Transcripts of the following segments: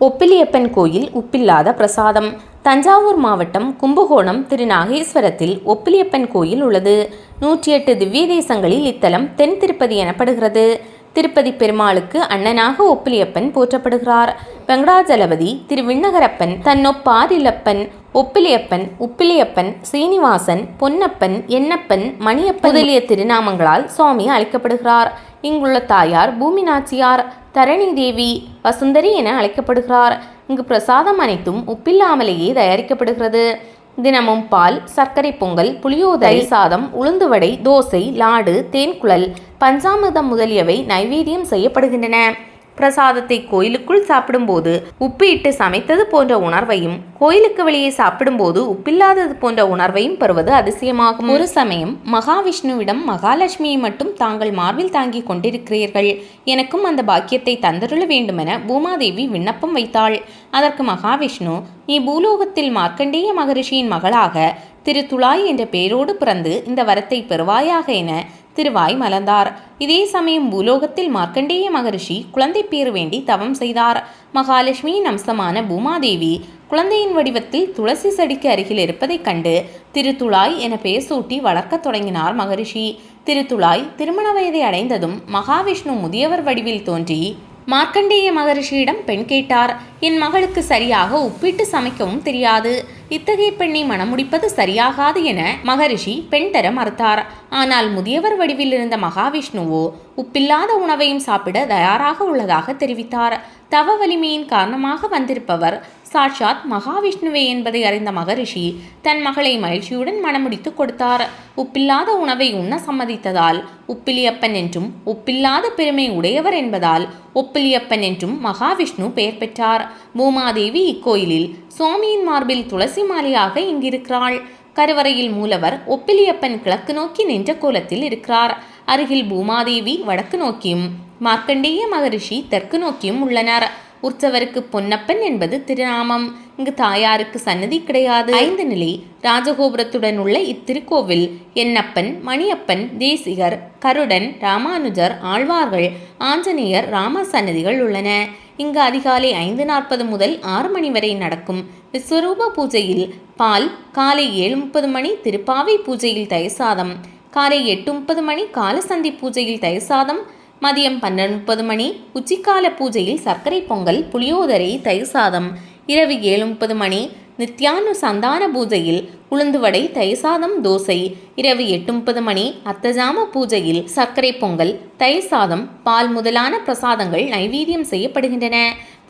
ஒப்பிலியப்பன் கோயில் உப்பில்லாத பிரசாதம். தஞ்சாவூர் மாவட்டம் கும்பகோணம் திருநாகேஸ்வரத்தில் ஒப்பிலியப்பன் கோயில் உள்ளது. 108 திவ்ய தேசங்களில் இத்தலம் தென் திருப்பதி எனப்படுகிறது. திருப்பதி பெருமாளுக்கு அண்ணனாக ஒப்பிலியப்பன் போற்றப்படுகிறார். வெங்கடாஜலபதி, திருவிண்ணகரப்பன், தன்னொப்பாரிலப்பன், ஒப்பிலியப்பன், உப்பிலியப்பன், சீனிவாசன், பொன்னப்பன், எண்ணப்பன், மணியப்பன் முதலிய திருநாமங்களால் சுவாமி அழைக்கப்படுகிறார். இங்குள்ள தாயார் பூமி நாச்சியார், தரணி தேவி, வசுந்தரி என அழைக்கப்படுகிறார். இங்கு பிரசாதம் அனைத்தும் உப்பில்லாமலேயே தயாரிக்கப்படுகிறது. தினமும் பால், சர்க்கரை பொங்கல், புளியோதரை, சாதம், உளுந்துவடை, தோசை, லாடு, தேன்குழல், பஞ்சாமிர்தம் முதலியவை நைவேத்தியம் செய்யப்படுகின்றன. பிரசாதத்தை கோயிலுக்குள் சாப்பிடும்போது உப்பு இட்டு சமைத்தது போன்ற உணர்வையும், கோயிலுக்கு வெளியே சாப்பிடும்போது உப்பில்லாதது போன்ற உணர்வையும் பெறுவது அதிசயமாகும். ஒரு சமயம் மகாவிஷ்ணுவிடம் மகாலட்சுமியை மட்டும் தாங்கள் மார்பில் தாங்கி கொண்டிருக்கிறீர்கள், எனக்கும் அந்த பாக்கியத்தை தந்தருள வேண்டுமென பூமாதேவி விண்ணப்பம் வைத்தாள். அதற்கு மகாவிஷ்ணு, நீ பூலோகத்தில் மார்க்கண்டேய மகரிஷியின் மகளாக திருத்துழாய் என்ற பெயரோடு பிறந்து இந்த வரத்தை பெறுவாயாக என திருவாய் மலர்ந்தார். இதே சமயம் பூலோகத்தில் மார்க்கண்டேய மகரிஷி குழந்தை பேறு வேண்டி தவம் செய்தார். மகாலட்சுமியின் அம்சமான பூமாதேவி குழந்தையின் வடிவத்தில் துளசி செடிக்கு அருகில் இருப்பதைக் கண்டு திருத்துழாய் என பெயர் சூட்டி வளர்க்க தொடங்கினார் மகரிஷி. திருத்துழாய் திருமண வயதை அடைந்ததும் மகாவிஷ்ணு முதியவர் வடிவில் தோன்றி மார்க்கண்டேய மகரிஷியிடம் பெண் கேட்டார். என் மகளுக்கு சரியாக உப்பிட்டு சமைக்கவும் தெரியாது, இத்தகைய பெண்ணை மணமுடிப்பது சரியாகாது என மகரிஷி பெண் தர மறுத்தார். ஆனால் முதியவர் வடிவில் இருந்த மகாவிஷ்ணுவோ உப்பில்லாத உணவையும் சாப்பிட தயாராக உள்ளதாக தெரிவித்தார். தவ வலிமையின் காரணமாக வந்திருப்பவர் சாட்சாத் மகாவிஷ்ணுவே என்பதை அறிந்த மகரிஷி தன் மகளை மகிழ்ச்சியுடன் மணமுடித்து கொடுத்தார். உப்பில்லாத உணவை உண்ண சம்மதித்ததால் உப்பிலியப்பன் என்றும், உப்பில்லாத பெருமை உடையவர் என்பதால் ஒப்பிலியப்பன் என்றும் மகாவிஷ்ணு பெயர் பெற்றார். பூமாதேவி இக்கோயிலில் சுவாமியின் மார்பில் துளசி மாலையாக இங்கிருக்கிறாள். கருவறையில் மூலவர் ஒப்பிலியப்பன் கிழக்கு நோக்கி நின்ற கோலத்தில் இருக்கிறார். அருகில் பூமாதேவி வடக்கு நோக்கியும், மார்க்கண்டேய மகரிஷி தெற்கு நோக்கியும் உள்ளனர். உற்சவருக்கு பொன்னப்பன் என்பது திருநாமம். இங்கு தாயாருக்கு சன்னதி கிடையாது. 5 நிலை ராஜகோபுரத்துடன் உள்ள இத்திருக்கோவில் எண்ணப்பன், மணியப்பன், தேசிகர், கருடன், ராமானுஜர், ஆழ்வார்கள், ஆஞ்சநேயர், ராம சன்னதிகள் உள்ளன. இங்கு அதிகாலை 5:40 முதல் 6 மணி வரை நடக்கும் விஸ்வரூப பூஜையில் பால், காலை 7:30 மணி திருப்பாவை பூஜையில் தயிர் சாதம், காலை 8:30 மணி காலசந்தி பூஜையில் தயிர் சாதம், மதியம் 12:30 மணி உச்சிக்கால பூஜையில் சர்க்கரை பொங்கல், புளியோதரை, தயிர் சாதம், இரவு 7:30 மணி நித்யானு சந்தான பூஜையில் உளுந்துவடை, தயிர் சாதம், தோசை, இரவு 8:30 மணி அர்த்தஜாம பூஜையில் சர்க்கரை பொங்கல், தயிர் சாதம், பால் முதலான பிரசாதங்கள் நைவேத்தியம் செய்யப்படுகின்றன.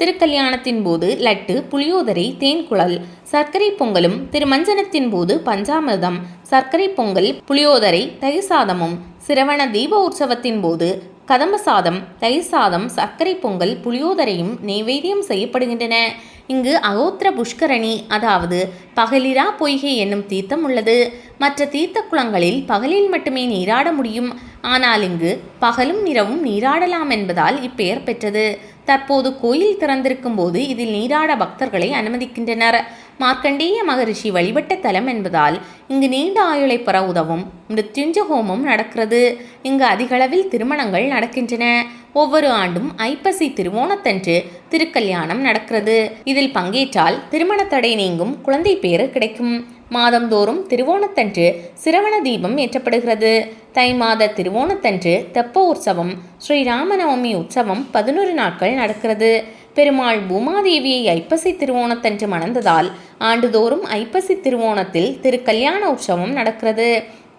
திருக்கல்யாணத்தின் போது லட்டு, புளியோதரை, தேன்குழல், சர்க்கரை பொங்கலும், திருமஞ்சனத்தின் போது பஞ்சாமிர்தம், சர்க்கரை பொங்கல், புளியோதரை, தயிர் சாதமும், சிரவண தீப உற்சவத்தின் போது கதம்ப சாதம், தயிர் சாதம், சர்க்கரை பொங்கல், புளியோதரையும் நைவேத்தியம் செய்யப்படுகின்றன. இங்கு அகோத்திர புஷ்கரணி, அதாவது பகலிரா பொய்கை என்னும் தீர்த்தம் உள்ளது. மற்ற தீர்த்த குளங்களில் பகலில் மட்டுமே நீராட முடியும். ஆனால் இங்கு பகலும் இரவும் நீராடலாம் என்பதால் இப்பெயர் பெற்றது. தற்போது கோயில் திறந்திருக்கும் போது இதில் நீராட பக்தர்களை அனுமதிக்கின்றனர். மார்க்கண்டேய மகரிஷி வழிபட்ட தலம் என்பதால் இங்கு நீண்ட ஆயுளை பெற உதவும் மிருத்யுஞ்ச ஹோமம் நடக்கிறது. இங்கு அதிகளவில் திருமணங்கள் நடக்கின்றன. ஒவ்வொரு ஆண்டும் ஐப்பசி திருவோணத்தன்று திருக்கல்யாணம் நடக்கிறது. இதில் பங்கேற்றால் திருமண தடை நீங்கும், குழந்தை பேறு கிடைக்கும். மாதந்தோறும் திருவோணத்தன்று சிரவண தீபம் ஏற்றப்படுகிறது. தை மாத திருவோணத்தன்று தெப்ப உற்சவம், ஸ்ரீராமநவமி உற்சவம் 11 நாட்கள் நடக்கிறது. பெருமாள் பூமாதேவியை ஐப்பசி திருவோணத்தன்று மணந்ததால் ஆண்டுதோறும் ஐப்பசி திருவோணத்தில் திருக்கல்யாண உற்சவம் நடக்கிறது.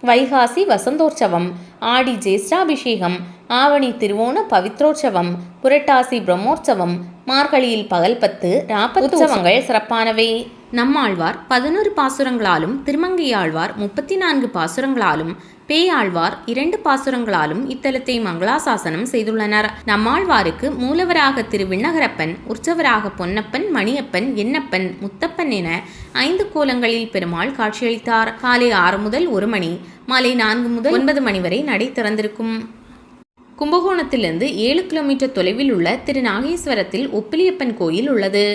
வைகாசி வசந்தோற்சவம், ஆடி ஜேஷ்டாபிஷேகம், ஆவணி திருவோண பவித்ரோற்சவம், புரட்டாசி பிரம்மோற்சவம், மார்கழியில் பகல் 10 ராப்பத்து உற்சவங்கள் சிறப்பானவை. நம்மாழ்வார் 11 பாசுரங்களாலும், திருமங்கையாழ்வார் 34 பாசுரங்களாலும், பேயாழ்வார் 2 பாசுரங்களாலும் இத்தலத்தை மங்களாசாசனம் செய்துள்ளனர். நம்மாழ்வாருக்கு மூலவராக திருவிண்ணகரப்பன், உற்சவராக பொன்னப்பன், மணியப்பன், எண்ணப்பன், முத்தப்பன் என 5 கோலங்களில் பெருமாள் காட்சியளித்தார். காலை 6 முதல் 1 மணி, மாலை 4 முதல் 9 மணி வரை நடை திறந்திருக்கும். கும்பகோணத்திலிருந்து 7 கிலோமீட்டர் தொலைவில் உள்ள திருநாகேஸ்வரத்தில் ஒப்பிலியப்பன் கோயில் உள்ளது.